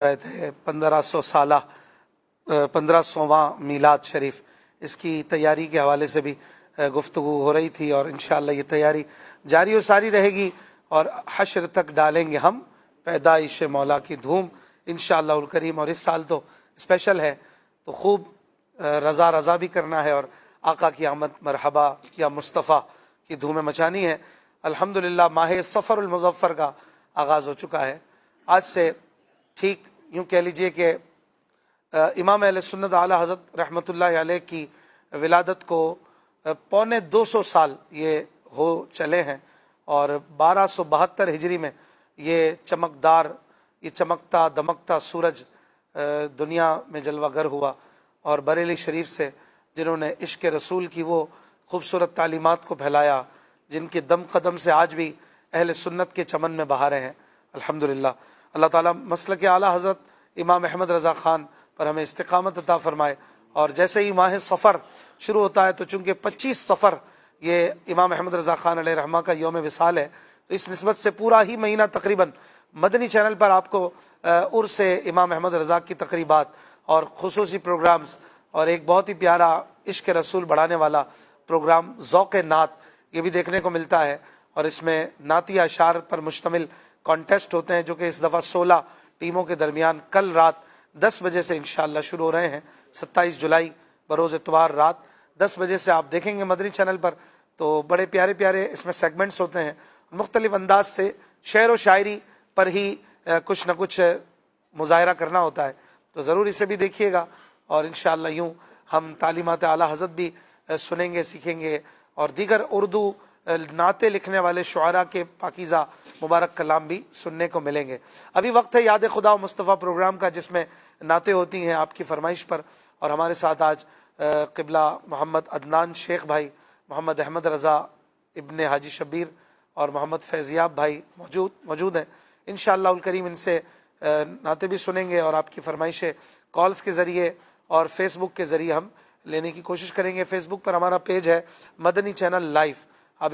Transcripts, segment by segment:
رہے تھے 1500واں میلاد شریف، اس کی تیاری کے حوالے سے بھی گفتگو ہو رہی تھی، اور انشاءاللہ یہ تیاری جاری و ساری رہے گی، اور حشر تک ڈالیں گے ہم پیدائش مولا کی دھوم انشاءاللہ الکریم۔ اور اس سال تو اسپیشل ہے، تو خوب رضا رضا بھی کرنا ہے، اور آقا کی آمد مرحبا یا مصطفیٰ کی دھومیں مچانی ہے۔ الحمدللہ ماہ صفر المظفر کا آغاز ہو چکا ہے۔ آج سے ٹھیک یوں کہہ لیجئے کہ امام اہل سنت اعلیٰ حضرت رحمۃ اللہ علیہ کی ولادت کو 250 سال یہ ہو چلے ہیں، اور 1272 ہجری میں یہ چمکدار، یہ چمکتا دمکتا سورج دنیا میں جلوہ گر ہوا، اور بریلی شریف سے جنہوں نے عشق رسول کی وہ خوبصورت تعلیمات کو پھیلایا، جن کے دم قدم سے آج بھی اہل سنت کے چمن میں بہاریں ہیں الحمدللہ۔ اللہ تعالیٰ مسلک اعلیٰ حضرت امام احمد رضا خان پر ہمیں استقامت عطا فرمائے۔ اور جیسے ہی ماہ صفر شروع ہوتا ہے، تو چونکہ 25 صفر یہ امام احمد رضا خان علیہ رحمہ کا یوم وصال ہے، تو اس نسبت سے پورا ہی مہینہ تقریباً مدنی چینل پر آپ کو عرس امام احمد رضا کی تقریبات اور خصوصی پروگرامز، اور ایک بہت ہی پیارا عشق رسول بڑھانے والا پروگرام ذوق نعت یہ بھی دیکھنے کو ملتا ہے، اور اس میں نعتی اشعار پر مشتمل کانٹیسٹ ہوتے ہیں، جو کہ اس دفعہ 16 ٹیموں کے درمیان کل رات 10 بجے سے انشاءاللہ شروع ہو رہے ہیں۔ 27 جولائی بروز اتوار رات 10 بجے سے آپ دیکھیں گے مدنی چینل پر، تو بڑے پیارے پیارے اس میں سیگمنٹس ہوتے ہیں، مختلف انداز سے شعر و شاعری پر ہی کچھ نہ کچھ مظاہرہ کرنا ہوتا ہے، تو ضرور اسے بھی دیکھیے گا۔ اور انشاءاللہ یوں ہم تعلیمات اعلیٰ حضرت بھی سنیں گے، سیکھیں گے، اور دیگر اردو نعتیں لکھنے والے شعراء کے پاکیزہ مبارک کلام بھی سننے کو ملیں گے۔ ابھی وقت ہے یاد خدا و مصطفیٰ پروگرام کا، جس میں نعتیں ہوتی ہیں آپ کی فرمائش پر، اور ہمارے ساتھ آج قبلہ محمد عدنان شیخ بھائی، محمد احمد رضا ابن حاجی شبیر اور محمد فیضیاب بھائی موجود ہیں۔ انشاءاللہ الکریم ان سے نعتیں بھی سنیں گے، اور آپ کی فرمائشیں کالز کے ذریعے اور فیس بک کے ذریعے ہم لینے کی کوشش کریں گے۔ فیس بک پر ہمارا پیج ہے مدنی چینل لائیو، آپ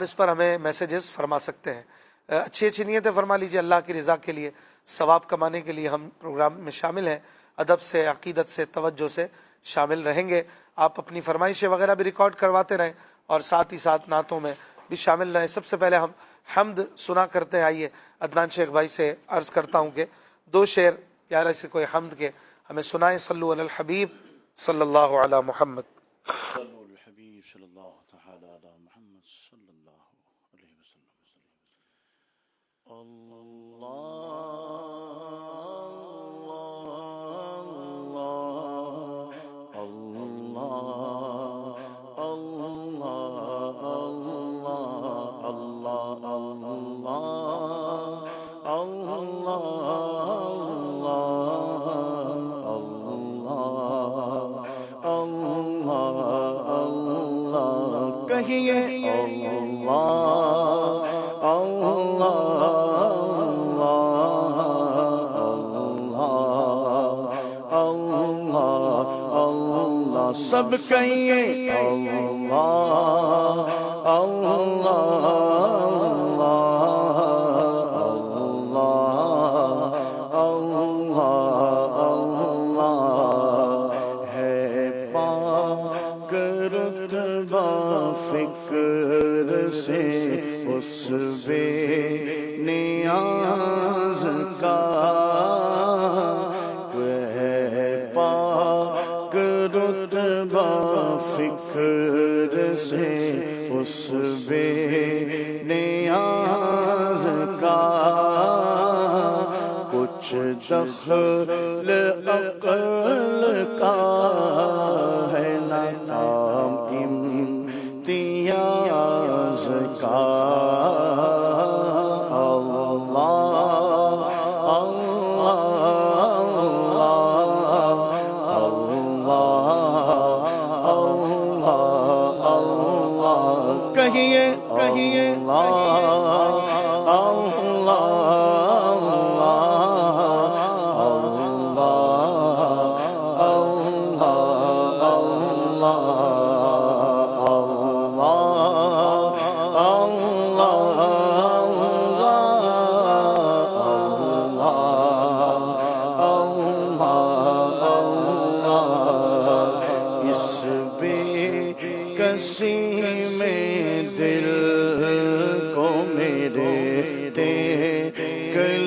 اس پر ہمیں میسیجز فرما سکتے ہیں۔ اچھی اچھی نیتیں فرما لیجیے، اللہ کی رضا کے لیے، ثواب کمانے کے لیے ہم پروگرام میں شامل ہیں، ادب سے، عقیدت سے، توجہ سے شامل رہیں گے۔ آپ اپنی فرمائشیں وغیرہ بھی ریکارڈ کرواتے رہیں، اور ساتھ ہی ساتھ نعتوں میں بھی شامل رہیں۔ سب سے پہلے ہم حمد سنا کرتے ہیں، آئیے عدنان شیخ بھائی سے عرض کرتا ہوں کہ 2 شعر پیارے سے کوئی حمد کے ہمیں سنائیں۔ صلو علی الحبیب صلی اللہ علی محمد۔ صلو علی الحبیب صلی اللہ تعالی علی محمد صلی اللہ علیہ وسلم۔ کہیے اللہ اللہ اللہ اللہ اللہ، سب کہیے اللہ اللہ فکر سے اس بے نیاز کا ہے پاک رتبہ، فکر سے اس بے نیاز کا کچھ دخل عقل کا ہے نہ نام امتیاز کا۔ کہیے کہیے اللہ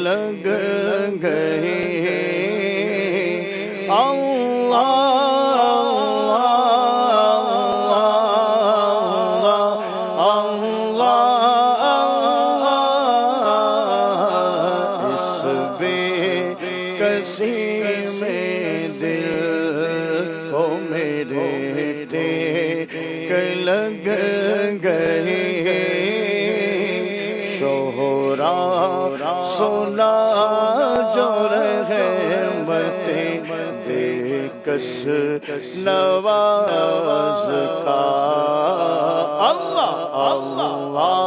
لگ گئے اللہ میں دل کو میرے ٹیک لگ گئے شہرا سنا جو رحمت دے کس نواز کا اللہ اللہ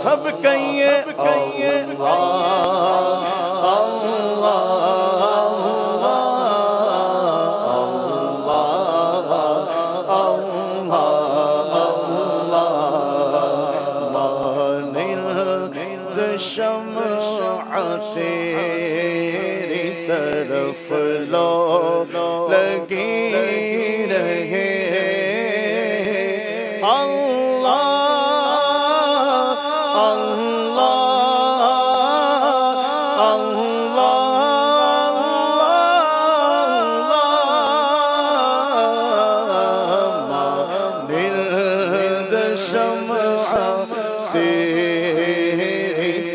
سب کہیے شمع تیری طرف لو لگی رہے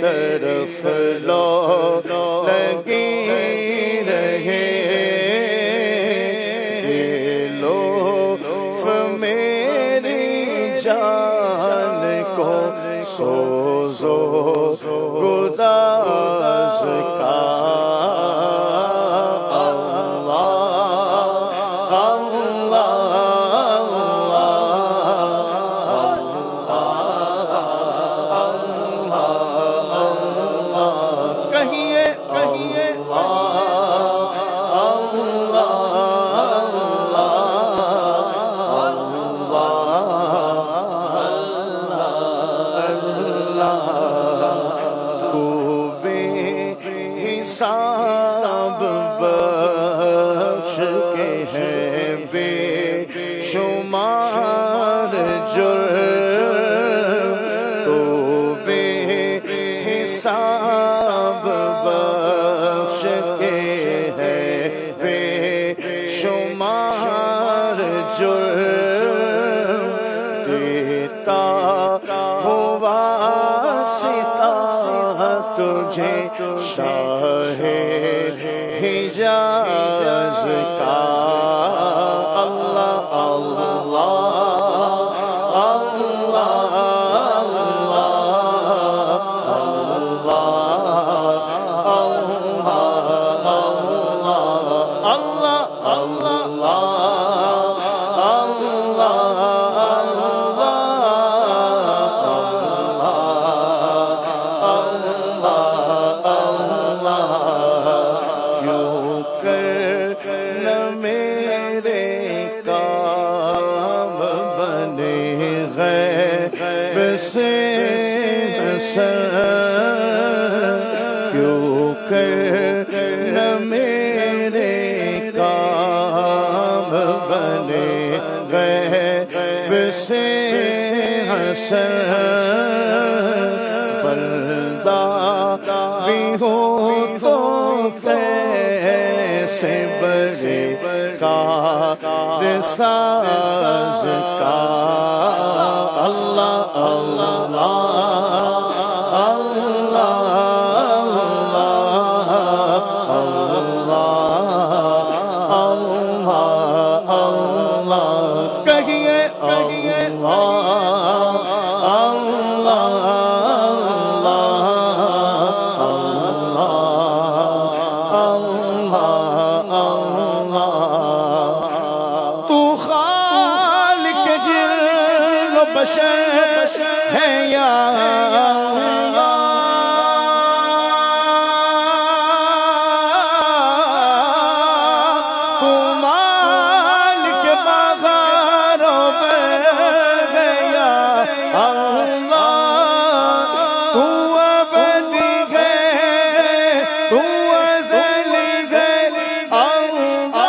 طرف لو لگی رہے لطف میری جان کو سوزو گداز کا حساب بخش کے ہیں بے شمار جرم تو بے حساب بخش کے ہیں بے شمار جرم دیتا ہوا ستا تجھے شاہ حجاز کا اللہ اللہ کیوں کر نہ میرے کام بنے غیب سے حسن بندہ بھی ہو تو کیسے بڑے کار ساز کا اللہ اللہ بشر ہے یا تو مالک بغاروں پہ گیا اللہ تو ابدی ہے تو ازلی ہے اللہ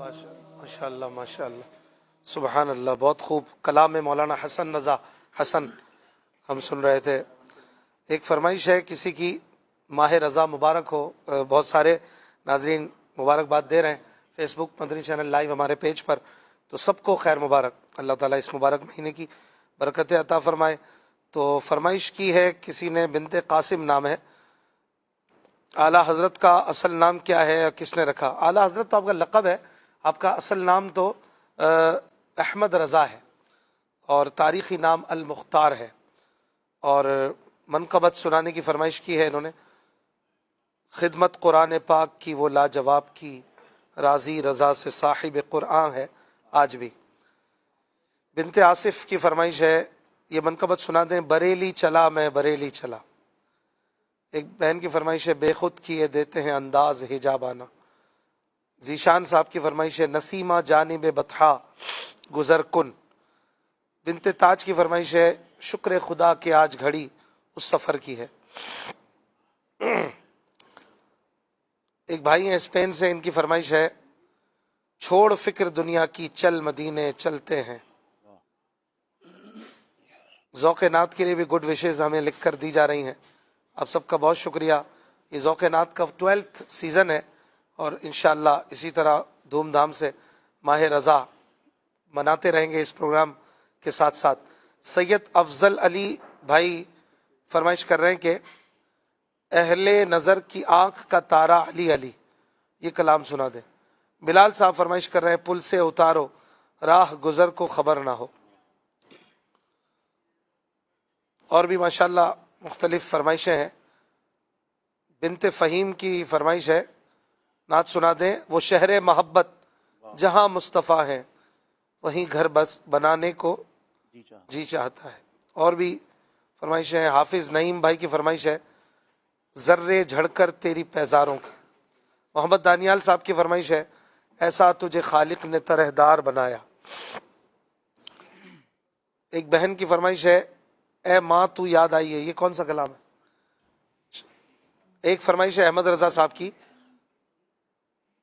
ماشاء اللہ ماشاء اللہ سبحان اللہ، بہت خوب کلام مولانا حسن رضا حسن ہم سن رہے تھے۔ ایک فرمائش ہے کسی کی ماہ رضا مبارک ہو، بہت سارے ناظرین مبارکباد دے رہے ہیں فیس بک مدنی چینل لائیو ہمارے پیج پر، تو سب کو خیر مبارک، اللہ تعالیٰ اس مبارک مہینے کی برکتیں عطا فرمائے۔ تو فرمائش کی ہے کسی نے، بنت قاسم نام ہے، اعلیٰ حضرت کا اصل نام کیا ہے اور کس نے رکھا؟ اعلیٰ حضرت تو آپ کا لقب ہے، آپ کا اصل نام تو احمد رضا ہے اور تاریخی نام المختار ہے۔ اور منقبت سنانے کی فرمائش کی ہے انہوں نے، خدمت قرآن پاک کی وہ لاجواب کی، راضی رضا سے صاحب قرآن ہے آج بھی۔ بنت آصف کی فرمائش ہے، یہ منقبت سنا دیں، بریلی چلا میں بریلی چلا۔ ایک بہن کی فرمائش ہے، بے خود کیے دیتے ہیں انداز حجابانہ۔ ذیشان صاحب کی فرمائش ہے، نسیمہ جانب بطحا گزر کن۔ بنت تاج کی فرمائش ہے، شکر خدا کہ آج گھڑی اس سفر کی ہے۔ ایک بھائی ہیں اسپین سے، ان کی فرمائش ہے، چھوڑ فکر دنیا کی چل مدینے چلتے ہیں۔ ذوق نعت کے لیے بھی گڈ وشز ہمیں لکھ کر دی جا رہی ہیں، آپ سب کا بہت شکریہ۔ یہ ذوق نعت کا 12th سیزن ہے اور انشاءاللہ اسی طرح دھوم دھام سے ماہ رضا مناتے رہیں گے اس پروگرام کے ساتھ ساتھ۔ سید افضل علی بھائی فرمائش کر رہے ہیں کہ اہل نظر کی آنکھ کا تارا علی علی، یہ کلام سنا دیں۔ بلال صاحب فرمائش کر رہے ہیں، پل سے اتارو راہ گزر کو خبر نہ ہو۔ اور بھی ماشاءاللہ مختلف فرمائشیں ہیں۔ بنت فہیم کی فرمائش ہے، نعت سنا دیں، وہ شہر محبت جہاں مصطفیٰ ہیں وہیں گھر بس بنانے کو جی چاہتا ہے۔ اور بھی فرمائشیں ہیں۔ حافظ نعیم بھائی کی فرمائش ہے، ذرے جھڑ کر تیری پیزاروں کے۔ محمد دانیال صاحب کی فرمائش ہے، ایسا تجھے خالق نے طرحدار بنایا۔ ایک بہن کی فرمائش ہے، اے ماں تو یاد آئی ہے، یہ کون سا کلام ہے؟ ایک فرمائش ہے احمد رضا صاحب کی،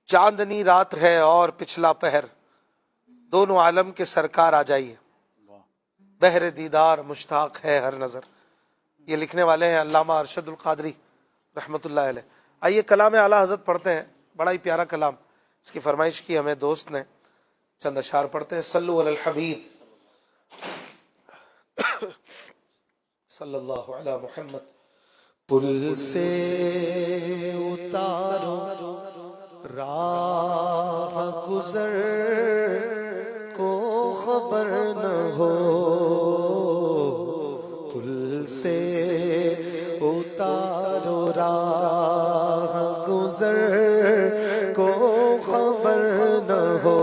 چاندنی رات ہے اور پچھلا پہر، دونوں عالم کے سرکار آ جائیے، بہر دیدار مشتاق ہے ہر نظر۔ یہ لکھنے والے ہیں علامہ ارشد القادری رحمۃ اللہ علیہ۔ آئیے کلام اعلیٰ حضرت پڑھتے ہیں، بڑا ہی پیارا کلام، اس کی فرمائش کی ہمیں دوست نے، چند اشعار پڑھتے ہیں۔ صلو علی الحبیب صلی اللہ علی محمد۔ پل سے اتارو راہ گزر کو خبر نہ ہو، پل سے اتارو راہ گزر کو خبر نہ ہو،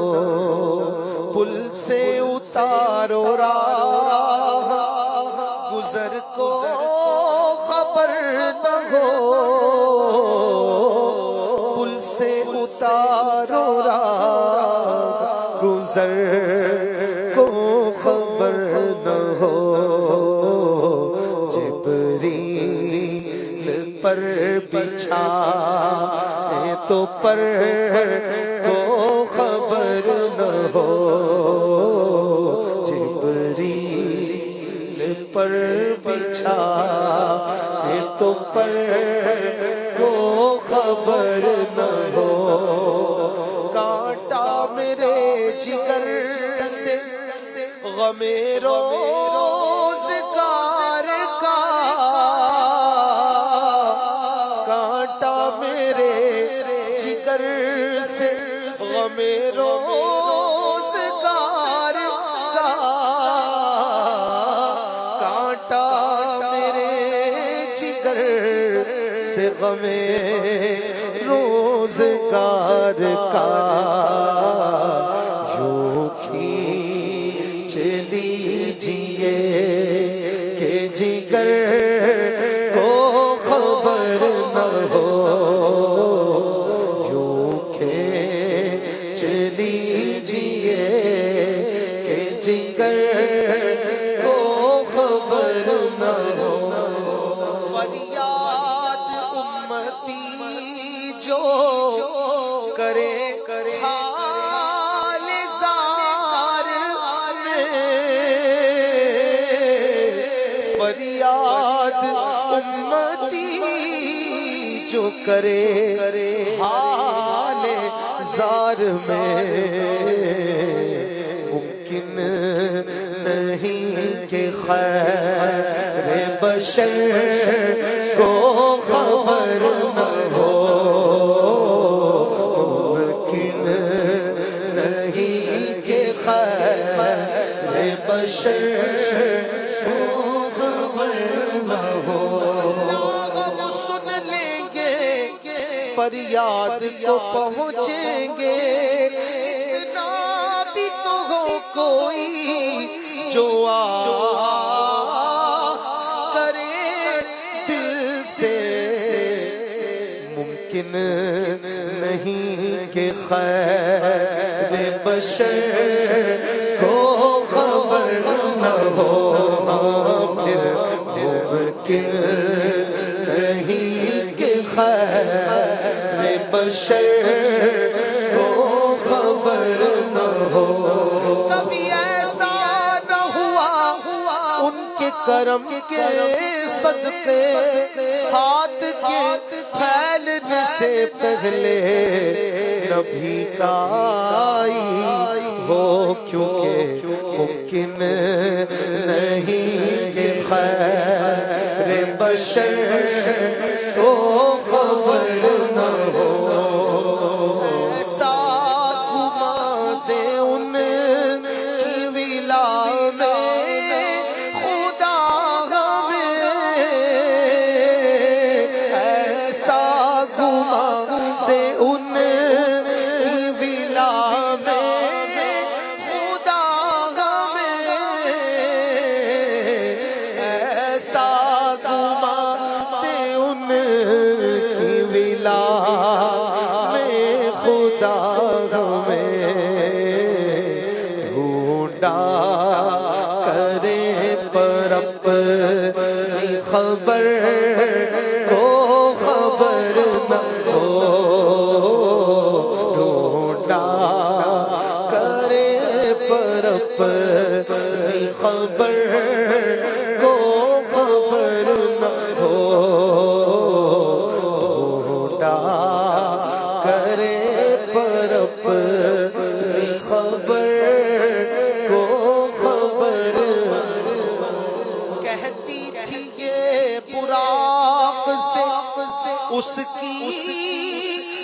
پل سے اتارو راہ گزر کو خبر نہ ہو، پل سے اتارو راہ گزر کو خبر نہ ہو، جبریل پر بچھا تو پر کو خبر نہ ہو، پر بچھا تو پر کو خبر نہ ہو، کانٹا میرے جگر سے غم روزگار کا، کانٹا میرے جگر سے غم روزگار کا، کانٹا میرے جگر سے غم روزگار کا، یوں کھینچ لیجیے کہ جگر کو خبر نہ ہو، یوں کھینچ لیجیے کہ جگر کو خبر نہ ہو، فریاد امتی جو کرے کرے حال زار میں ممکن نہیں کہ خیر بشر کو خبر نہ ہو ممکن نہیں کہ خیر بشر کو خبر نہ ہو فریاد کو پہنچیں گے اتنا بھی تو ہو کوئی جو کرے دل سے ممکن نہیں کہ خیر بشر کو خبر نہ ہو پھر ممکن نہیں کہ خیر بشر کو خبر نہ ہو کبھی ایسا نہ ہوا ان کے کرم کے صدقے ہاتھ کے پھیلنے سے پہلے نبی کا آئی ہو کیونکہ ممکن نہیں کہ خیر بشر کو خبر نہ ہو ایسا گما دے ان کی ولا میں خدا ہمیں ایسا گما دے ان کی ولا میں خدا ہمیں ایسا گما دے ان کی ولا میں خدا ہمیں ڈھونڈا کرے پر اپنی خبر کو خبر نہ ہو ڈھونڈا کرے پر اپنی خبر کو خبر نہ ہو کرے پر اپنی خبر کو خبر کہتی تھی یہ براق سے اس کی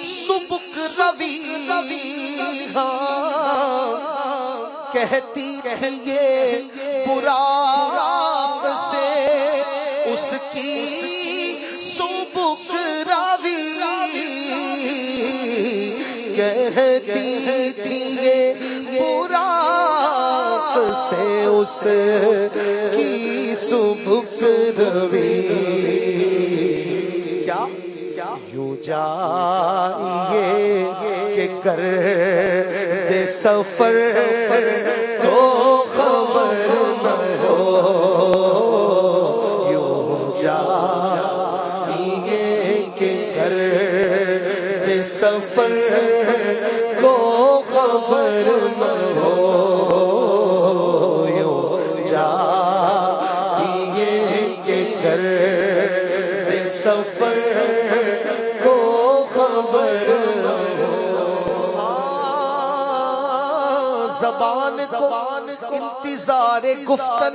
سبک روی کہتی تھی یہ براق سے اس کی سبک روی کہتی تھی یہ براق سے اس کی سبک روی کیا یوں جائیے کہ کر دے سفر کو خبر نہ ہو یوں جائیے کہ کر دے سفر کو خبر نہ ہو یوں جائیے کہ کر دے سفر کو خبر نہ ہو زبان کو انتظار گفتن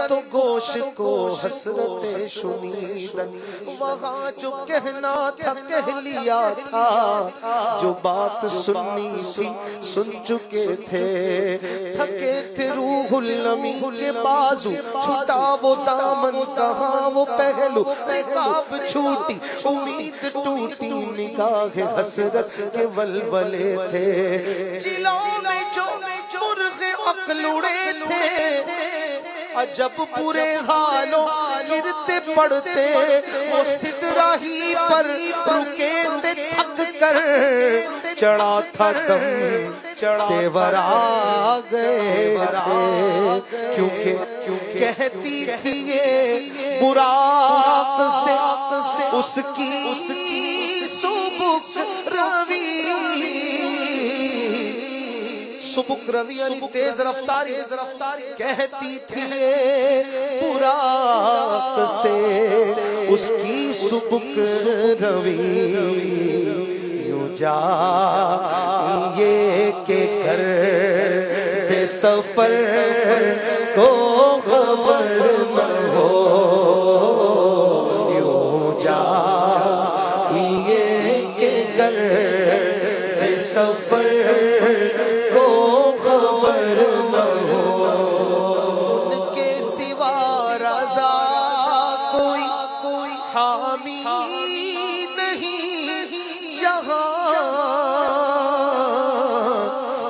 تو گوش کو حسرت شنیدن وہاں جو کہنا تھا کہہ لیا تھا جو بات سننی تھی سن چکے تھے تھکے تھے روح الامین کے بازو چھوٹا وہ دامن کہاں وہ پہلو نقاب چھوٹی امید ٹوٹی نگاہ حسرت کے ولولے تھے چلوں میں جو مرغ عقل اڑے تھے عجب برے حالوں گرتے پڑتے وہ سدرہ ہی پر رکے تھے تھک کر چڑھا تھا دم تیور آ گئے کیونکہ کہتی تھی یہ براق سے اس کی سبک روی سبک روی یعنی تیز رفتاری کہتی تھی یہ براق سے اس کی سبک روی یوں جائیے کہ کرتے سفر کو خبر نہ ہو یوں جائیے کہ کرتے سفر کو خبر نہ ہو ان کے سوا رضا کوئی حامی نہیں جہاں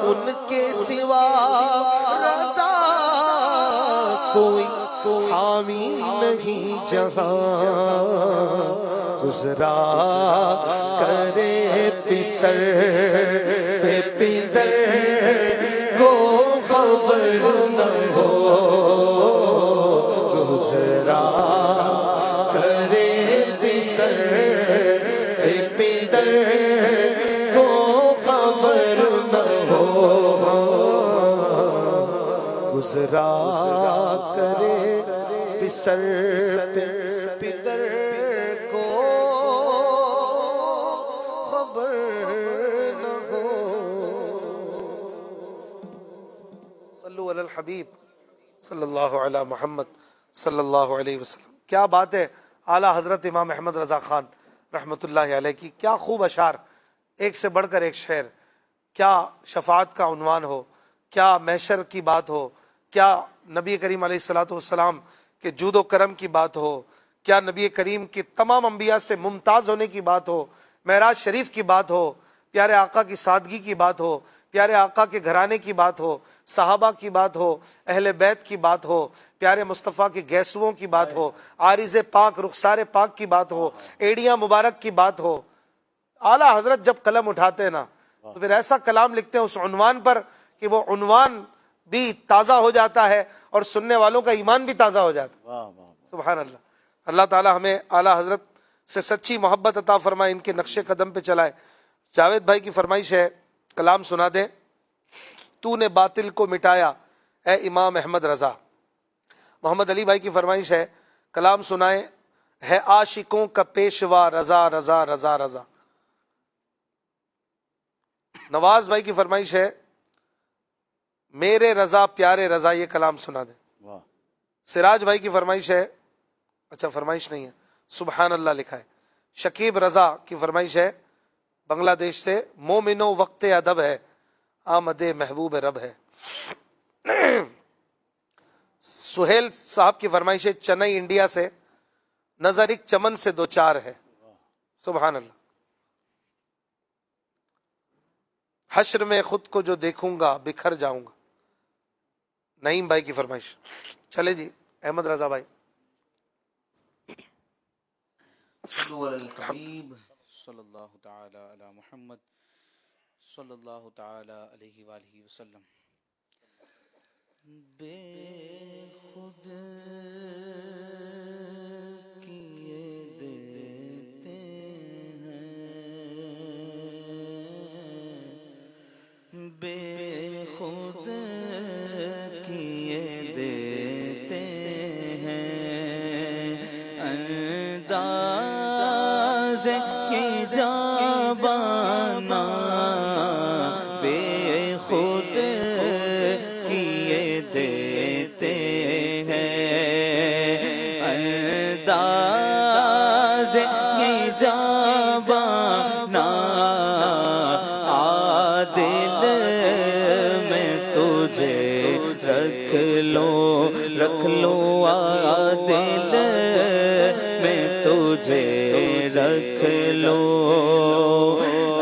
ان کے سوا رضا کوئی حامی نہیں جہاں گزرا کرے پسر پہ پدر کو خبر نہ ہو گزرا کرے پسر پہ پدر کو خبر نہ ہو گزرا کرے پسر پہ پدر کو خبر نہ ہو صلو علی الحبیب صلی اللہ علی محمد صلی اللہ علیہ وسلم. کیا بات ہے اعلیٰ حضرت امام احمد رضا خان رحمۃ اللہ علیہ کی، کیا خوب اشعار، ایک سے بڑھ کر ایک شعر. کیا شفاعت کا عنوان ہو، کیا محشر کی بات ہو، کیا نبی کریم علیہ الصلوۃ والسلام کے جود و کرم کی بات ہو، کیا نبی کریم کے تمام انبیاء سے ممتاز ہونے کی بات ہو، معراج شریف کی بات ہو، پیارے آقا کی سادگی کی بات ہو، پیارے آقا کے گھرانے کی بات ہو، صحابہ کی بات ہو، اہل بیت کی بات ہو، پیارے مصطفیٰ کے گیسوؤں کی بات ہو، عارض پاک رخسار پاک کی بات ہو، ایڑیاں مبارک کی بات ہو. اعلیٰ حضرت جب قلم اٹھاتے ہیں نا تو پھر ایسا کلام لکھتے ہیں اس عنوان پر کہ وہ عنوان بھی تازہ ہو جاتا ہے اور سننے والوں کا ایمان بھی تازہ ہو جاتا ہے. واہ واہ. سبحان اللہ. اللہ تعالی ہمیں اعلیٰ حضرت سے سچی محبت عطا فرمائے، ان کے نقش قدم پہ چلائے. جاوید بھائی کی فرمائش ہے کلام سنا دیں. تو نے باطل کو مٹایا اے امام احمد رضا. محمد علی بھائی کی فرمائش ہے کلام سنائیں، ہے عاشقوں کا پیشوا رضا رضا رضا رضا. نواز بھائی کی فرمائش ہے میرے رضا پیارے رضا، یہ کلام سنا دیں. واہ. سراج بھائی کی فرمائش ہے، اچھا فرمائش نہیں ہے، سبحان اللہ لکھا ہے. شکیب رضا کی فرمائش ہے بنگلہ دیش سے، مومنو وقت ادب ہے آمد محبوب رب ہے. سہیل صاحب کی فرمائش ہے چنئی انڈیا سے، نظر ایک چمن سے دو چار ہے. سبحان اللہ. حشر میں خود کو جو دیکھوں گا بکھر جاؤں گا. نعیم بھائی کی فرمائش. چلے جی احمد رضا بھائی. صلو علی الحبیب صلی اللہ تعالی علی محمد صلی اللہ تعالی علیہ وآلہ وسلم. بے خود کیے دیتے ہیں، بے خود کیے دیتے ہیں، انداز یہ جاوانا بے خود کیے دیتے ہیں، انداز یہ جاوانا عادل میں تجھے رکھ لو عادل میں تجھے رکھ لو.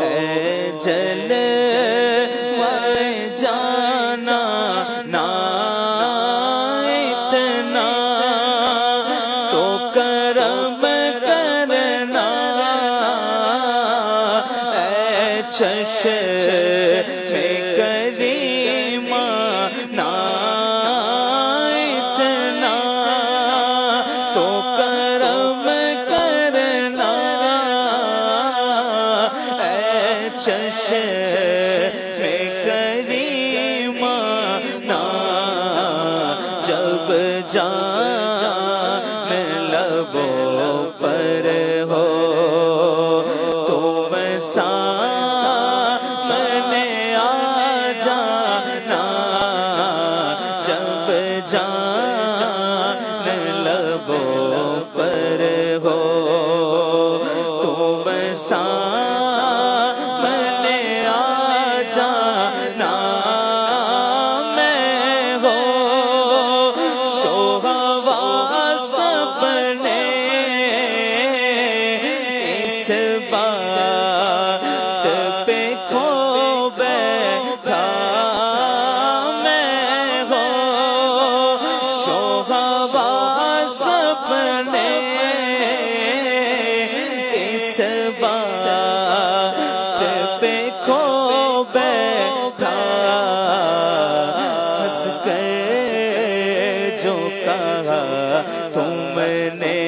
اے جل جانا نا اتنا تو کرم کرنا، اے چشم کریمہ نا اتنا تو کرم کرنا، اے چشم کریمہ نا جب جان لبوں پر ہو تم سامنے آ جانا جب جان لبوں پر ہو تم سامنے آ جانا میں ہو شوہواس اپنے اس بات پہ کھو بیٹھا میں ہو شوہواس اپنے اس بات پہ کھو بیٹھا ہنس کر جو کہا تم نے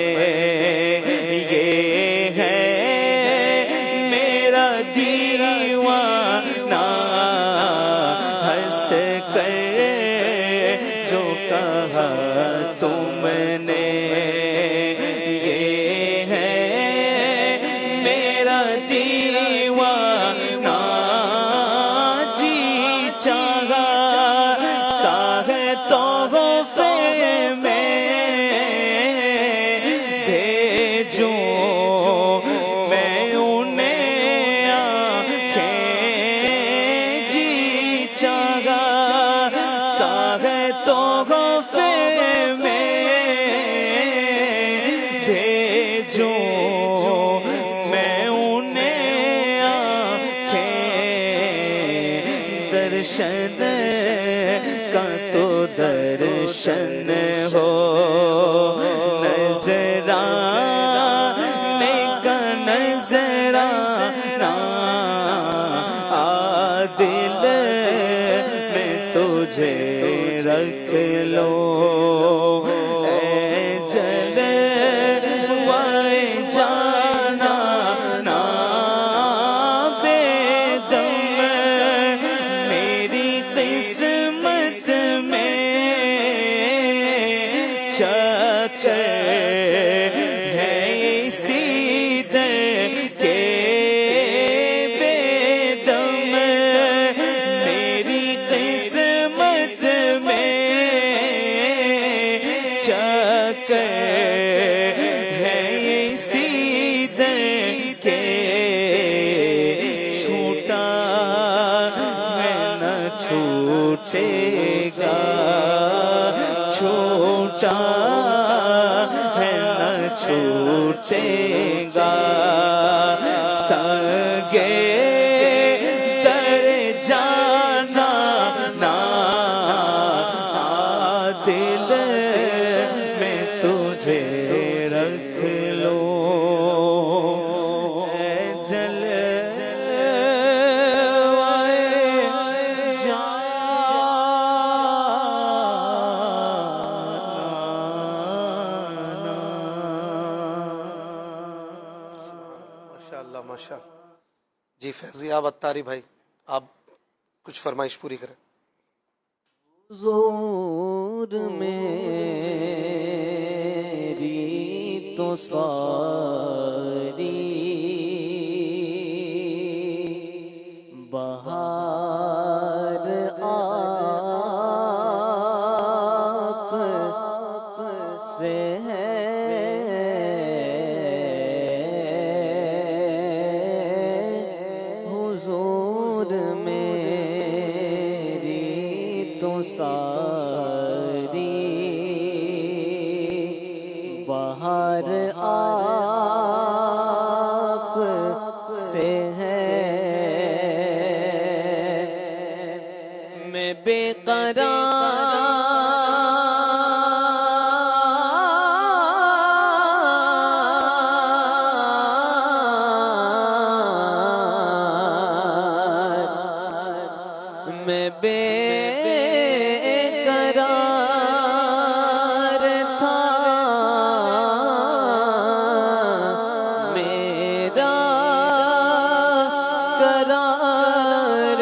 یہ ہے میرا دیوانہ ہنس کر جو کہا تم نے یہ ہے میرا دیوانہ جی چاہتا ہے تحفے میں بھیجوں میں انہیں آنکھیں جی چاہتا ہے تحفے میں بھیجوں میں انہیں آنکھیں درشن کا تو درشن ہو نظرانے کا نظرانہ دل میں تجھے رکھ لو اے جلوائے جانا نا بے دم میری قسمت میں چاچا ہے اسی در کے بے دم میری قسمت میں چاچا ہے اسی در کے چھوٹا ہے نہ چھوٹے گا چھوٹا ہے نہ چھوٹے گا سنگے در جانا نا دل میں تجھے رکھ لو اے جلوائے ماشاءاللہ ماشاءاللہ جی فیضیاب اتاری بھائی آپ کچھ فرمائش پوری کریں حضور میری تو ساری بہار آپ سے ہے حضور میری تو ساری بہار آپ سے ہے میں بے قرار میں بے قرار تھا میرا قرار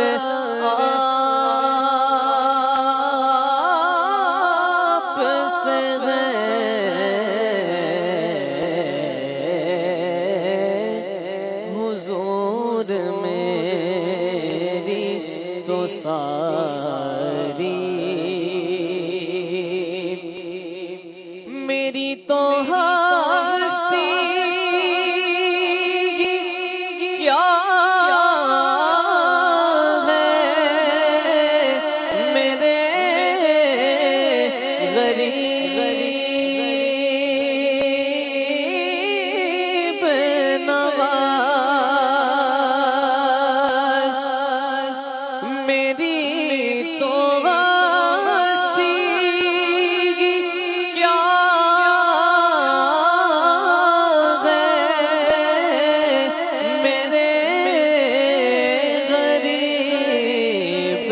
ساری میری تو ہستی کیا ہے میرے غریب نواز میری تو ہستی کیا ہے میرے غریب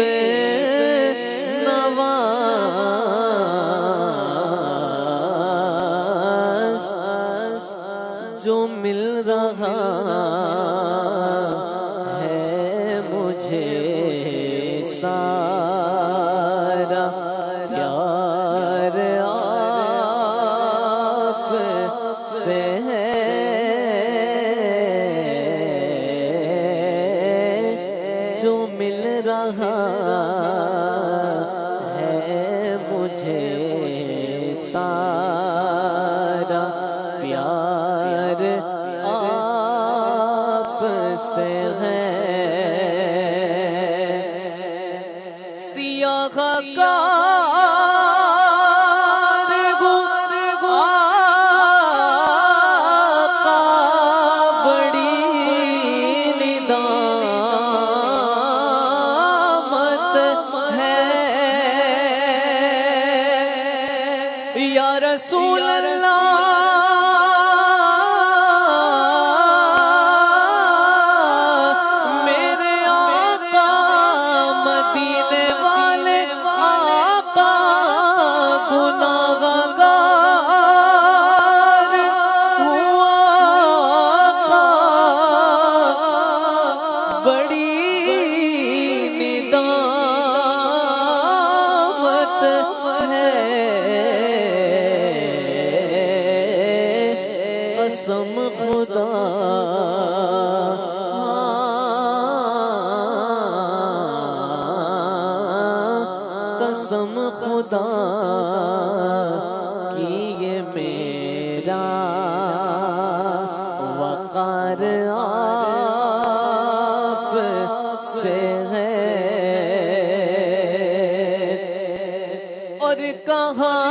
نواز جو مل رہا ہے مجھے سارا پیار آپ سے ہے جو مل رہا ہے مجھے سارا پیار آپ سے ہے سیاہ کارگو آقا بڑی ندامت ہے یا رسول اللہ میرے آقا مدینے والے آقا گناہگار ہوا آقا بڑی ندامت ہے قسم خدا قسم خدا کی یہ میرا وقار آپ سے ہے اور کہاں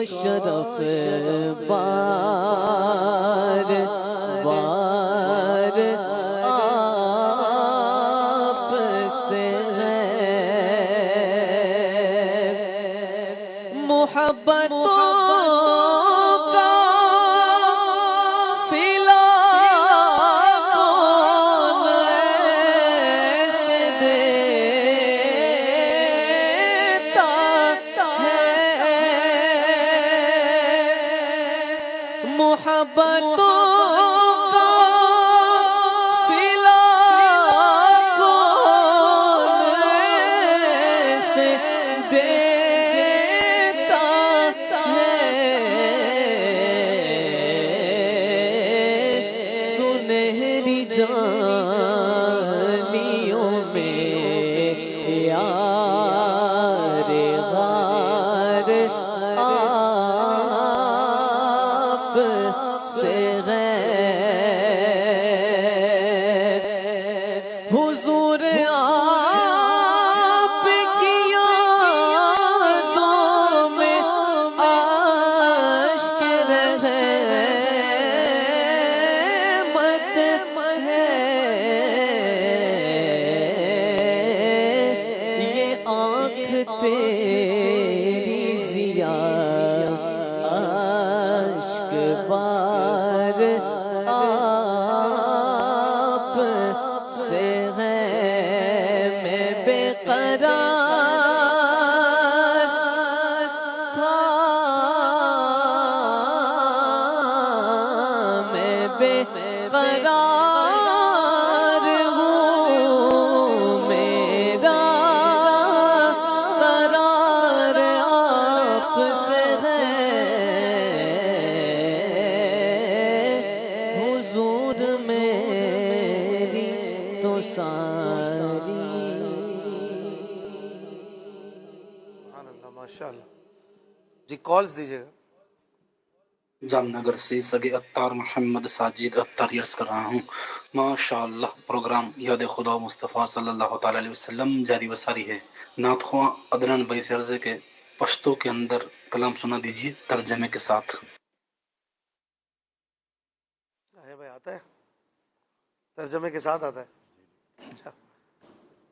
شرف بار بار آپ سے ہے محبتوں کا صلہ کو قرار ہوں، میرا قرار آپ سے ہے، حضور میری تو ساری۔ سبحان اللہ، ماشاء اللہ۔ جی کالز دیجیے گا۔ جام نگر سے سگے اتار محمد ساجد اتار عرض کر رہا ہوں، ماشاء اللہ پروگرام یاد خدا مصطفیٰ صلی اللہ تعالی علیہ وسلم جاری و ساری ہے۔ نعت خواں عدنان بھائی سے عرض ہے کہ پشتو کے اندر کلام سنا دیجیے ترجمے کے ساتھ۔ بھائی آتا ہے ترجمے کے ساتھ آتا ہے؟ اچھا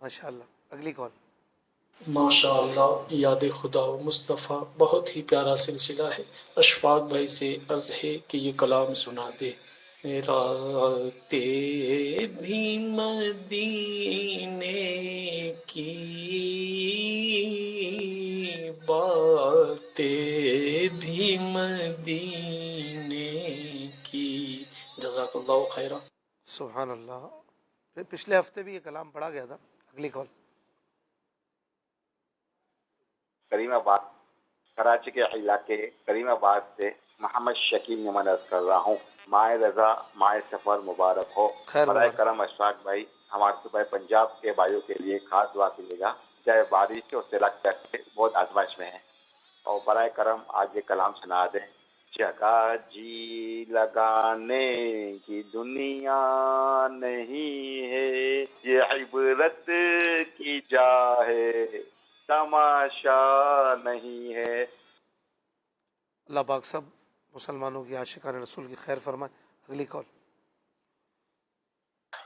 ماشاء اللہ۔ اگلی کال۔ ماشاء اللہ یاد خدا و مصطفیٰ بہت ہی پیارا سلسلہ ہے۔ اشفاق بھائی سے عرض ہے کہ یہ کلام سنا دے۔ راتیں بھی مدینے کی، باتیں بھی مدینے کی۔ جزاک اللہ خیرہ۔ سبحان اللہ۔ پھر پچھلے ہفتے بھی یہ کلام پڑھا گیا تھا۔ اگلی کال۔ کریم آباد کراچی کے علاقے کریم آباد سے محمد شکیل نعمان عرض کر رہا ہوں، ماہ رضا ماہ سفر مبارک ہو۔ خیر برائے مبارک۔ کرم اشفاق بھائی ہمارے صوبہ پنجاب کے بھائیوں کے لیے خاص دعا کیجیے گا، چاہے بارش اور سیلاب کے بہت آزمائش میں ہیں، اور برائے کرم آگے کلام سنا دیں۔ جگہ جی لگانے کی دنیا نہیں ہے، یہ عبرت کی جا ہے، تماشا نہیں ہے۔ اللہ پاک سب مسلمانوں کی عاشقان رسول کی خیر فرمائے۔ اگلی کال۔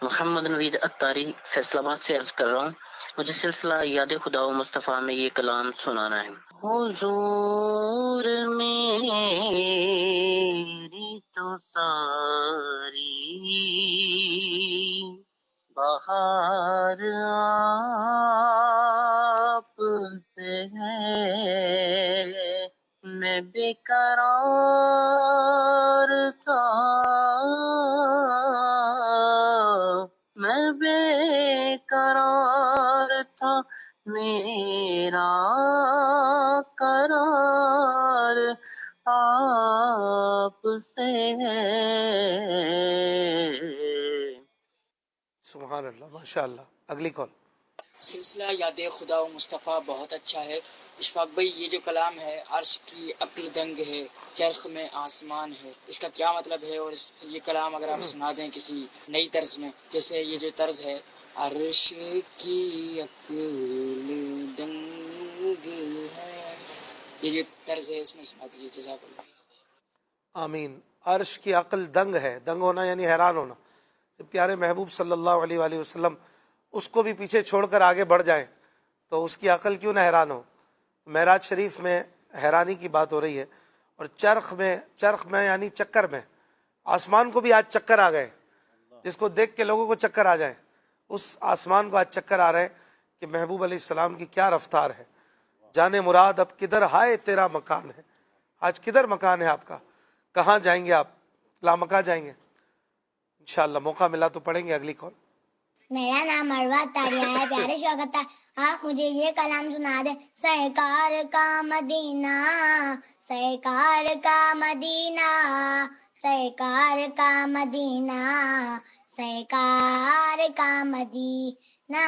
محمد نوید اتاری فیصل آباد سے عرض کر رہا ہوں، مجھے سلسلہ یاد خدا و مصطفیٰ میں یہ کلام سنانا ہے۔ حضور میری تو ساری بہار آپ سے ہے، میں بے قرار تھا، میں بے قرار تھا، میرا قرار آپ سے ہے۔ سبحان اللہ، ماشاء اللہ۔ اگلی کال۔ سلسلہ یاد خدا و مصطفیٰ بہت اچھا ہے۔ اشفاق بھائی یہ جو کلام ہے، عرش کی عقل دنگ ہے، چرخ میں آسمان ہے، اس کا کیا مطلب ہے؟ اور یہ کلام اگر آپ سنا دیں کسی نئی طرز میں، جیسے یہ جو طرز ہے، عرش کی عقل دنگ ہے، یہ جو طرز ہے اس میں سنا دیجیے۔ جزاک اللہ۔ آمین۔ عرش کی عقل دنگ ہے، دنگ ہونا یعنی حیران ہونا۔ پیارے محبوب صلی اللہ علیہ وآلہ وسلم اس کو بھی پیچھے چھوڑ کر آگے بڑھ جائیں تو اس کی عقل کیوں نہ حیران ہو۔ معراج شریف میں حیرانی کی بات ہو رہی ہے، اور چرخ میں یعنی چکر میں، آسمان کو بھی آج چکر آ گئے، جس کو دیکھ کے لوگوں کو چکر آ جائیں، اس آسمان کو آج چکر آ رہے ہیں کہ محبوب علیہ السلام کی کیا رفتار ہے۔ جانے مراد اب کدھر ہائے تیرا مکان ہے، آج کدھر مکان ہے آپ کا، کہاں جائیں گے آپ؟ لامکاں جائیں گے انشاءاللہ۔ موقع ملا تو پڑھیں گے۔ اگلی کال۔ میرا نام مروہ تاریہ ہے، پیارے شوکت، آپ مجھے یہ کلام سنا دیں۔ سرکار کا مدینہ، سرکار کا مدینہ، سرکار کا مدینہ، سرکار کا مدینہ۔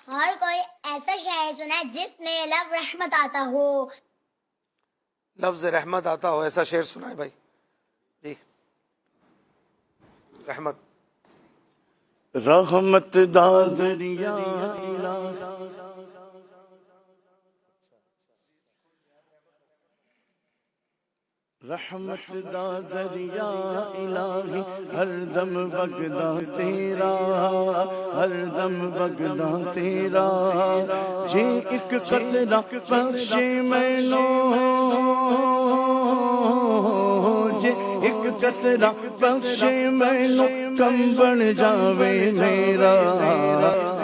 اور کوئی ایسا شعر سنا ہے جس میں لفظ رحمت آتا ہو؟ لفظ رحمت آتا ہو ایسا شعر سنائے بھائی۔ جی رحمت۔ رحمت دا دریا رحمت دا دریا الہی، ہر دم بگدا تیرا، ہر دم بگدا تیرا، جی ایک قطرہ بخشے مینوں، جی ایک قطرہ بخشے مینوں، کم بن جاوے میرا،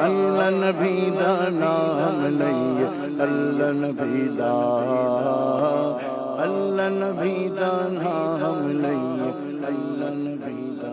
اللہ نبی دا نام لئیے، اللہ نبی دا، اللہ نبی دا نام لئیے، اللہ نبی دا۔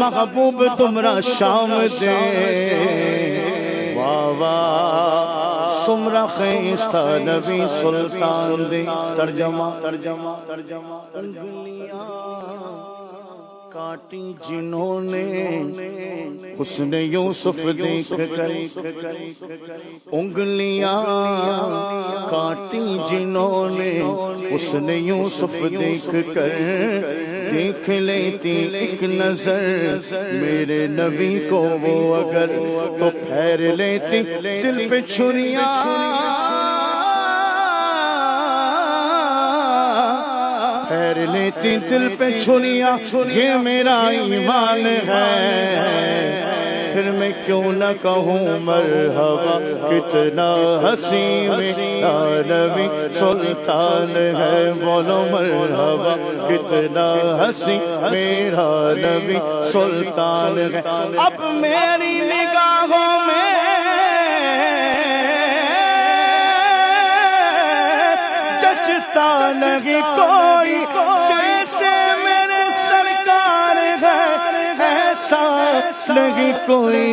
محبوب تمرا شام دے واہ واہ سمرا خیستہ نبی سلطان دے ترجمہ انگلیاں کاٹی جنہوں نے حسن یوسف دیکھ کر انگلیاں کاٹی جنہوں نے حسن یوسف دیکھ کر دیکھ لیتی ایک نظر میرے نبی کو وہ اگر تو پھیر لیتی دل پہ چھریاں پھیر لیتی دل پہ چھریاں یہ میرا ایمان ہے پھر میں کیوں نہ کہوں مرحبا کتنا حسین میرا نبی سلطان ہے بولو مرحبا کتنا حسین میرا نبی سلطان ہے اب میری نگاہوں میں جچتا نہیں کوئی جیسے میرے سرکار ہے ایسا نہیں کوئی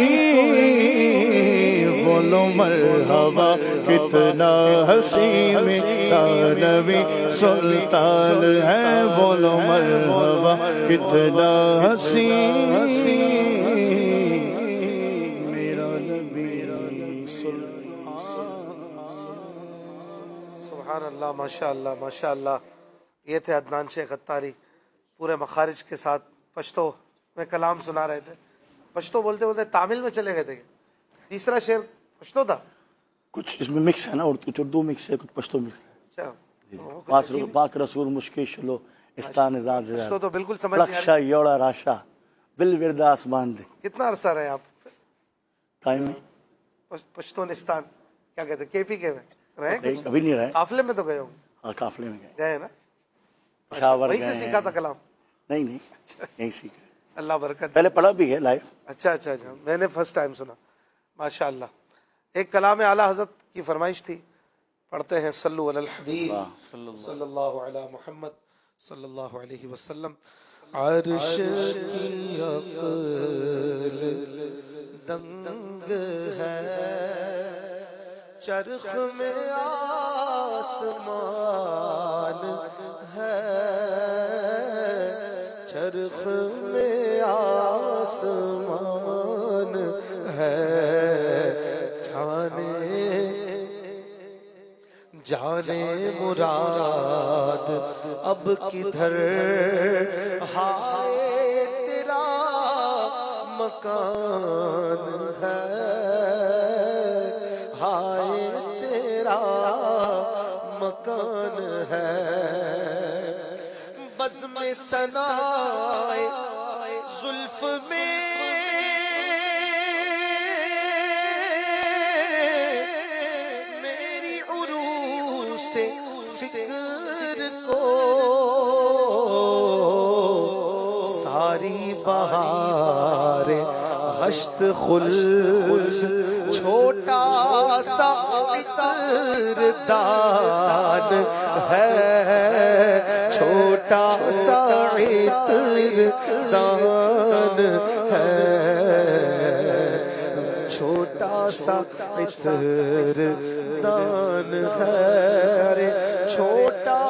بولو مرحبا کتنا حسین میرا نبی سلطان ہے بولو مرحبا کتنا حسین میرا نبی سبحان اللہ ماشاء اللہ ماشاء اللہ. یہ تھے عدنان شیخ اتاری پورے مخارج کے ساتھ پشتو میں کلام سنا رہے تھے. پشتو بولتے بولتے تامل میں چلے گئے تھے. تیسرا شعر پشتو تھا کچھ اس میں مکس ہے نا اور کچھ اردو مکس ہے کچھ پشتو مکس ہے. اچھا پاک رسول مشکل شلو استان زاد پشتو تو بالکل سمجھ نہیں آ رکشا یوڑا راشا بل ورد آسمان دے. کتنا عرصہ رہے آپ قائم ہے پشتونستان کیا کہتے ہیں کے پی کے میں رہے کبھی نہیں رہے قافلے میں تو گئے ہوں ہاں قافلے میں گئے نا پشاور وہیں سے سیکھا تھا کلام نہیں یہیں سیکھا اللہ برکت پہلے پڑھا بھی ہے لائیو اچھا میں نے فرسٹ ٹائم سنا ماشاء اللہ. ایک کلام اعلیٰ حضرت کی فرمائش تھی پڑھتے ہیں صلو علی الحبیب صلی اللہ علی محمد صلی اللہ علیہ وسلم. عرش کی عقل دنگ ہے چرخ میں آسمان ہے چرخ میں آسمان ہے جانے مراد اب کدھر ہائے تیرا مکان ہے ہائے تیرا مکان ہے بزم ثنائے زلف میں فکر کو ساری بہار ہشت خلد چھوٹا سا عطردان ہے چھوٹا سا عطردان ہے چھوٹا سا عطردان ہے چھوٹا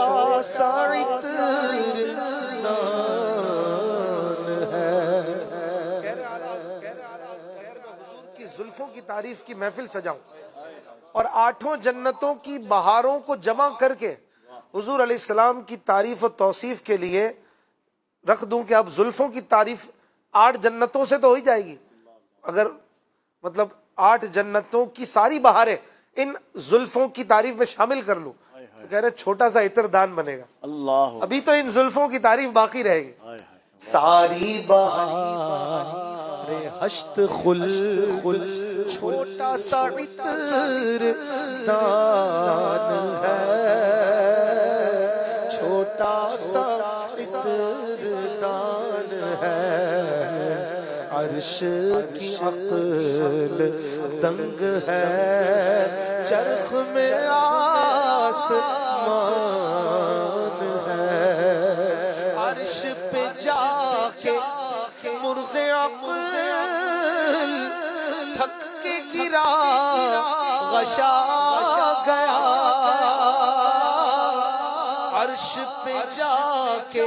سا عطردان ہے. حضور کی زلفوں کی تعریف کی محفل سجاؤں اور 8 جنتوں کی بہاروں کو جمع کر کے حضور علیہ السلام کی تعریف و توصیف کے لیے رکھ دوں کہ اب زلفوں کی تعریف 8 جنتوں سے تو ہو ہی جائے گی. اگر مطلب 8 جنتوں کی ساری بہاریں ان زلفوں کی تعریف میں شامل کر لوں تو کہہ رہے چھوٹا سا عطردان بنے گا. اللہ ابھی تو ان زلفوں کی تعریف باقی رہے گی. ساری بہاریں ہشت خلد چھوٹا سا عطردان ہے چھوٹا سا عطردان ہے عرش کی عقل دنگ ہے چرخ میں آسمان ہے عرش پہ جا غشا گیا، عرش پہ جا کے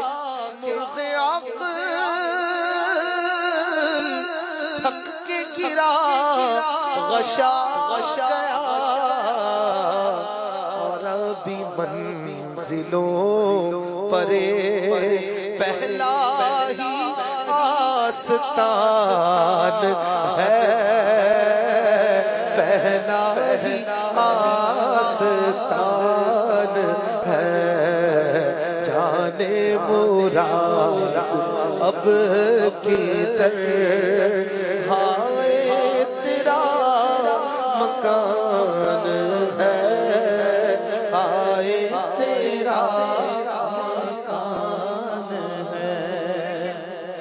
مرغ عقل تھک کے گرا، غشا گیا، اور ابھی منزلوں پرے پہلا ہی آستان ہے، پہلا ہی آستان ہے، جانے مراد اب کدھر، ہائے تیرا مکان ہے، ہائے تیرا مکان ہے۔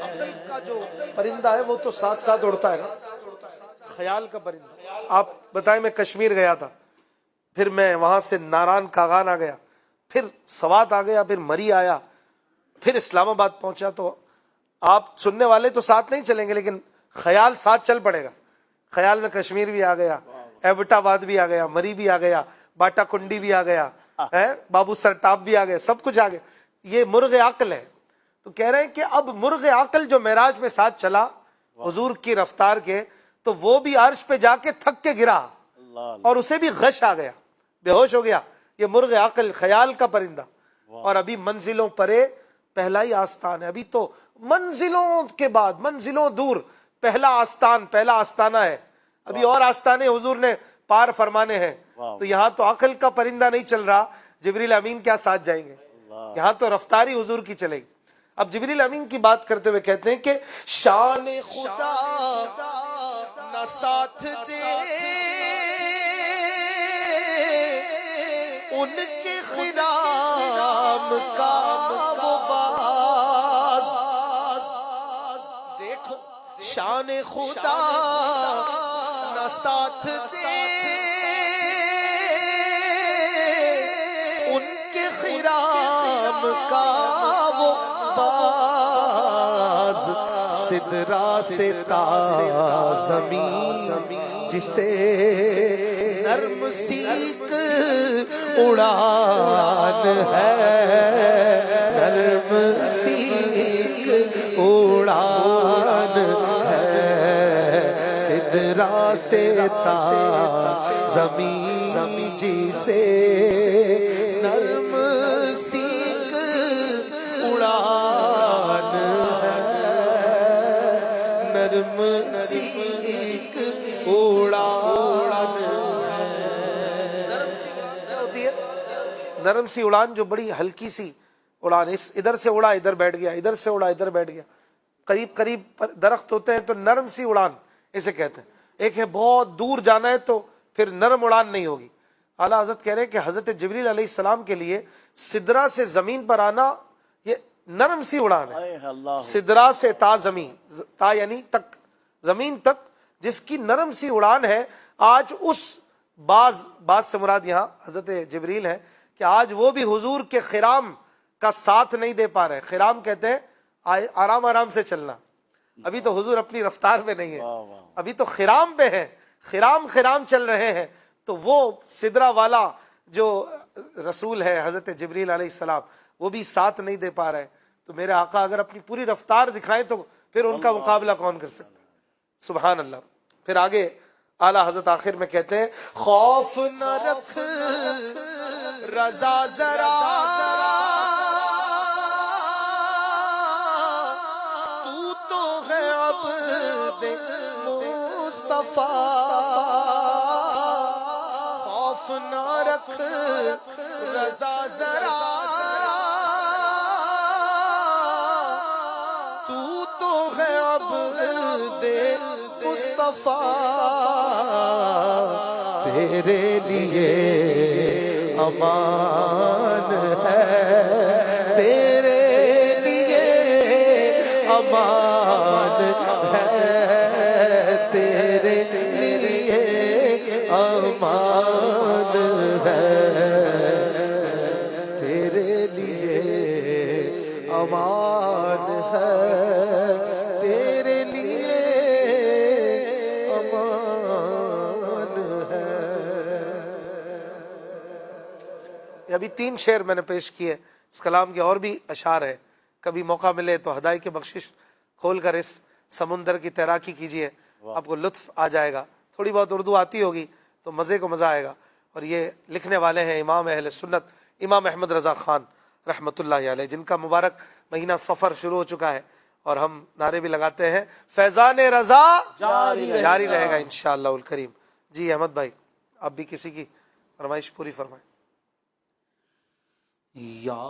عقل کا جو پرندہ ہے وہ تو ساتھ ساتھ اڑتا ہے نا، خیال کا پرندہ۔ آپ بتائیں، میں کشمیر گیا تھا، پھر میں وہاں سے ناران کاغان آ گیا، پھر سوات آ گیا، پھر مری آیا، پھر اسلام آباد پہنچا، تو آپ سننے والے تو ساتھ نہیں چلیں گے لیکن خیال ساتھ چل پڑے گا۔ خیال میں کشمیر بھی آ گیا، ایبٹ آباد بھی آ گیا، مری بھی آ گیا، باٹا کنڈی بھی آ گیا، بابو سر ٹاپ بھی آ گئے، سب کچھ آ گیا۔ یہ مرغ عقل ہے۔ تو کہہ رہے ہیں کہ اب مرغ عقل جو معراج میں ساتھ چلا حضور کی رفتار کے، تو وہ بھی عرش پہ جا کے تھک کے گرا اور اسے بھی غش آ گیا، بے ہوش ہو گیا۔ یہ مرغ عقل، خیال کا پرندہ۔ اور ابھی منزلوں پرے پہلا ہی آستان ہے، ابھی تو منزلوں کے بعد منزلوں دور پہلا آستان، پہلا آستانہ ہے، ابھی اور آستانے حضور نے پار فرمانے ہیں۔ تو یہاں تو عقل کا پرندہ نہیں چل رہا، جبریل امین کیا ساتھ جائیں گے، یہاں تو رفتاری حضور کی چلے گی۔ اب جبریل امین کی بات کرتے ہوئے کہتے ہیں کہ شان خدا نہ ساتھ دے ان کے خرام کا وہ باز، دیکھو شان خدا نہ ساتھ دے ان کے خرام کا وہ باز، سدرا سے تا زمین جسے نرم سیک اڑان ہے، نرم سیک اڑان ہے، سدرا سے تا زمین جسے نرم سیک اڑان ہے، نرم سیک اڑان ہے۔ نرم سی اڑان جو بڑی ہلکی سی اڑان، اس ادھر سے اڑا ادھر بیٹھ گیا، ادھر سے اڑا ادھر بیٹھ گیا، قریب قریب درخت ہوتے ہیں تو نرم سی اڑان اسے کہتے ہیں۔ ایک ہے بہت دور جانا ہے تو پھر نرم اڑان نہیں ہوگی۔ اعلیٰ حضرت کہہ رہے ہیں کہ حضرت جبریل علیہ السلام کے لیے سدرا سے زمین پر آنا یہ نرم سی اڑان ہے۔ سدرا سے تا زمین، تا یعنی تک، زمین تک جس کی نرم سی اڑان ہے، آج اس باز سے مراد یہاں حضرت جبریل ہے کہ آج وہ بھی حضور کے خرام کا ساتھ نہیں دے پا رہے۔ خرام کہتے ہیں آرام آرام سے چلنا، ابھی تو حضور اپنی رفتار میں نہیں ہے، ابھی تو خرام پہ ہے، خرام چل رہے ہیں۔ تو وہ سدرا والا جو رسول ہے حضرت جبریل علیہ السلام، وہ بھی ساتھ نہیں دے پا رہے۔ تو میرے آقا اگر اپنی پوری رفتار دکھائیں تو پھر ان کا مقابلہ کون کر سکتا؟ سبحان اللہ۔ پھر آگے اعلیٰ حضرت آخر میں کہتے ہیں خوف نہ رکھ رضا ذرا تو ہے عبد مصطفیٰ، خوف نہ رکھ رضا ذرا تو ہے عبد مصطفیٰ، تیرے لیے امان ہے، تیرے لیے امان ہے، تیرے لیے امان ہے، تیرے لیے امان ہے، تیرے لیے امان ہے۔ ابھی 3 شعر میں نے پیش کیے، اس کلام کے اور بھی اشعار ہیں، کبھی موقع ملے تو ہدایت کی بخشش کھول کر اس سمندر کی تیراکی کیجئے، آپ کو لطف آ جائے گا۔ تھوڑی بہت اردو آتی ہوگی تو مزے کو مزہ آئے گا۔ اور یہ لکھنے والے ہیں امام اہل سنت امام احمد رضا خان رحمۃ اللہ علیہ، جن کا مبارک مہینہ صفر شروع ہو چکا ہے، اور ہم نعرے بھی لگاتے ہیں فیضان رضا جاری رہے گا انشاءاللہ الکریم۔ جی احمد بھائی، آپ بھی کسی کی فرمائش پوری فرمائیں۔ یا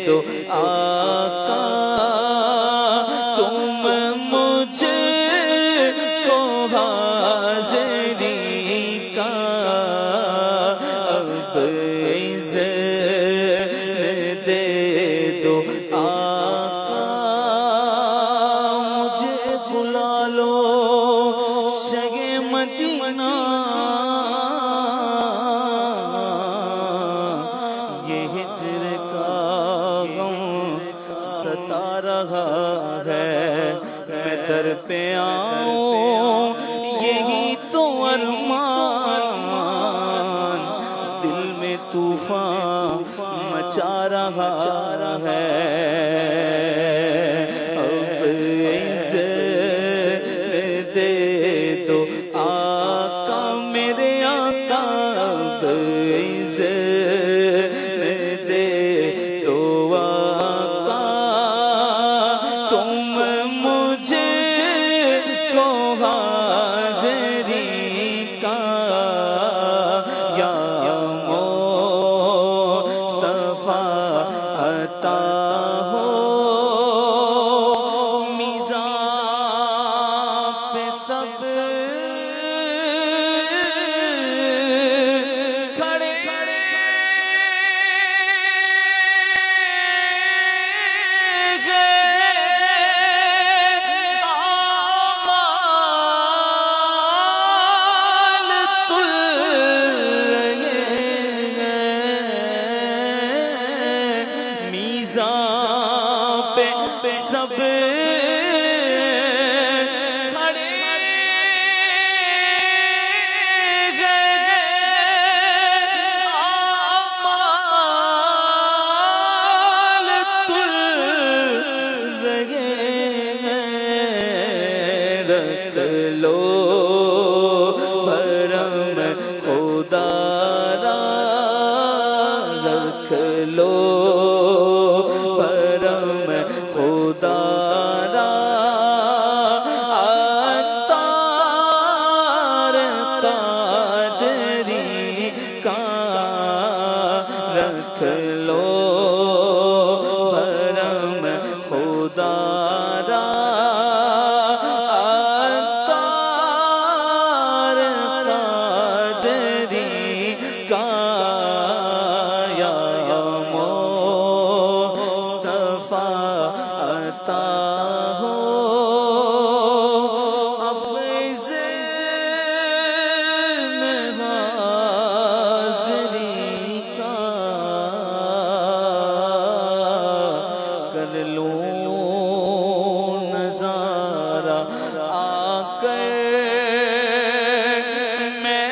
دو ستا رہا ہے، میں در پہ آؤں یہی تو ارمان، دل میں طوفان مچا رہا ہے، اب عزت دے دو آقا میرے آقا، اب عزت دے دو آقا، تم مجھے کو حاضری کا یا مصطفیٰ عطا ہو، میزان پہ سب کھڑے میزان پہ سب کھڑے آمال تل رہے ہیں، رکھ لو بھرم خدا را، رکھ لو بھرم خدا را، عطار قادری کا، رکھ لو بھرم خدا را، عطار قادری کا، یا مصطفیٰ عطا ہو، اب عزت میں حاضری کا کر لوں نظارہ آ کر میں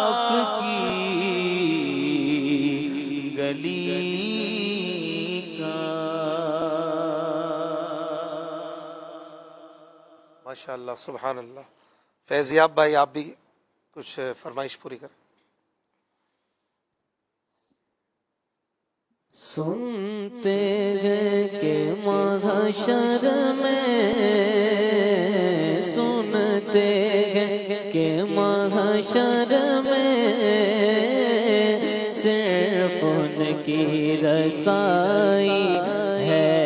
آپ کی گلی کا۔ ماشاءاللہ سبحان اللہ۔ فیضیاب بھائی آپ بھی کچھ فرمائش پوری کریں۔ سنتے ہیں کہ محشر میں، سنتے ہیں کہ محشر میں صرف ان کی رسائی ہے،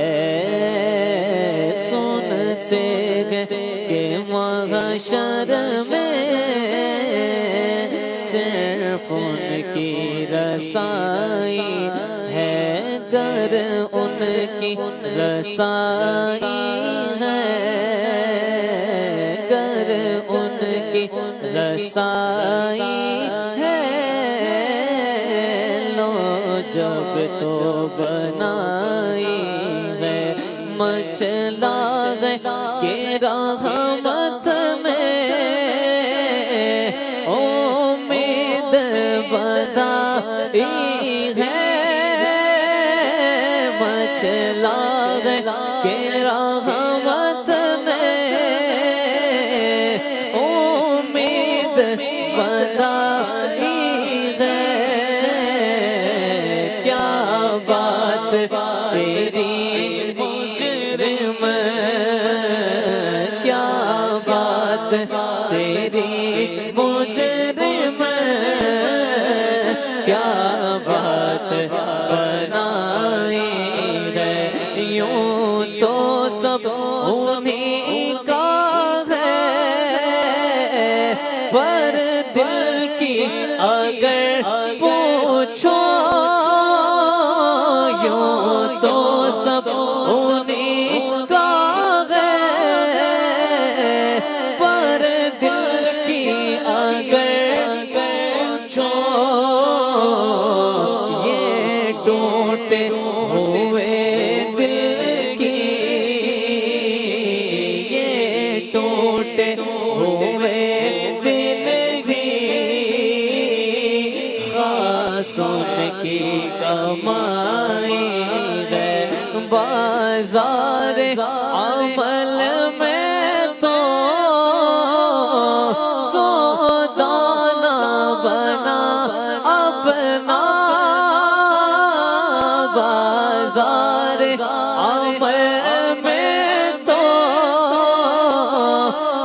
سنتے ہیں کہ محشر میں صرف ان کی رسائی ہے، گر ان کی رسائی ہے، گر ان کی رسائی ہے، لو جب تو بنائی ہے، مچلا ہے کہ رحمت میں امید بدائی ہے، مچلا ہے کہ رحمت میں امید بدائی ہے، کیا بات تیری مجرم، کیا بات تیری مجرم، کیا بات بنائی ہے، یوں تو سب انہیں کا ہے، پر دل کی اگر پوچھو، یوں تو سب انہیں کا ہے، پر دل کی اگر پوچھو، یہ ٹوٹے ہوئے دل کی یہ ٹوٹے ہوئے دل کی خاصوں کی کمائی ہے بازار عمل میں تو سودا نہ بنا اپنا بازار عمل میں تو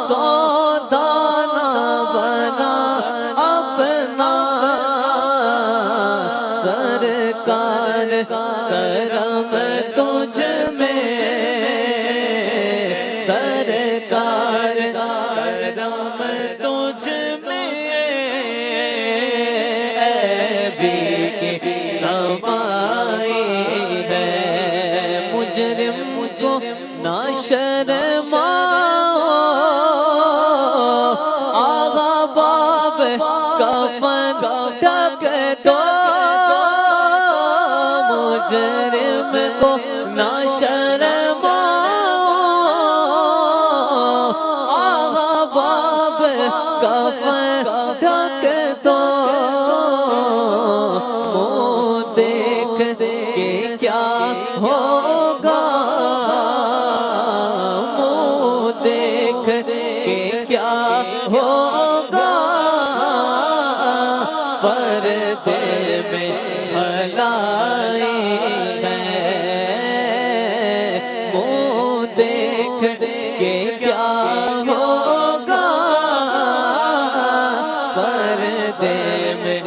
سودا نہ بنا اپنا سرکار کرم تجھ میں سرکار کرم تجھ میں عیبی کی سمائی ہے مجرم کو نہ شرماؤ آغا باب کفن ڈھک دو مجرم کو نہ شرماؤ آغا باب کفن ڈھک دو منہ دیکھ کے کیا ہوگا منہ دیکھ کے کیا ہوگا پردے میں بھلائی ہے منہ دیکھ کے کیا ہوگا پردے میں